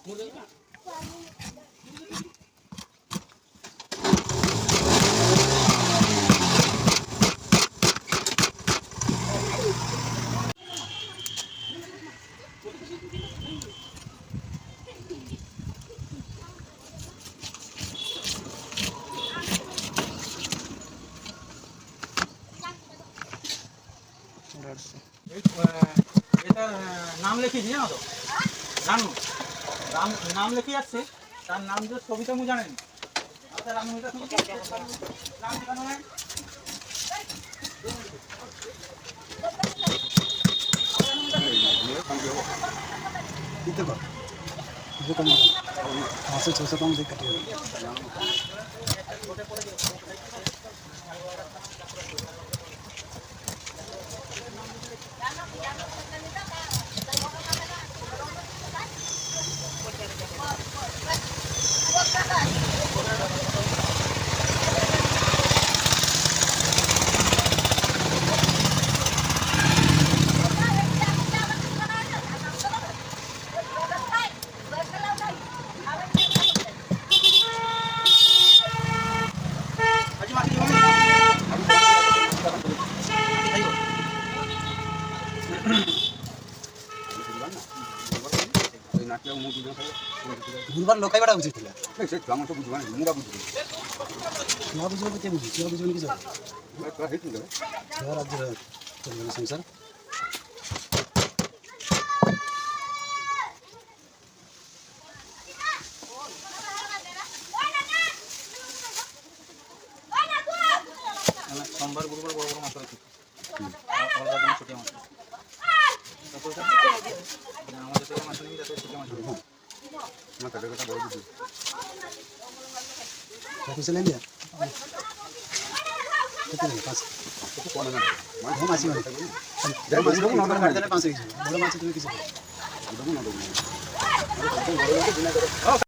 এটা নাম লিখিয়েছি জানো তো রানু নাম লিখে যাচ্ছে তার নাম যে সবিতা মু জানেন আচ্ছা রানু এটা নাম শেখানো হয় দিতে পারো যে কম 500-600 কম দিয়ে কাটিয়ে বুঝবার লোকাই বাড়া উচিত ছিল আমার তো বুঝবা না মুরা বুঝবি না বুঝবো কে বুঝবি কেউ বুঝবেন কিছু রাজ্যের সংসার সোমবার গুরুবার বড় বড় মাছ আছে ছোট মাছ আমাদের থেকে মাছ নিয়ে যাতে ছোট মাছ মাথাটা কথা বলে দিই কত ছিলেন দিয়া কত নেই 5 কত কোন না মাছ আসি মানে মাছ না অর্ডার করে দিলে 5 কেজি বড় মাছ তুমি কিছু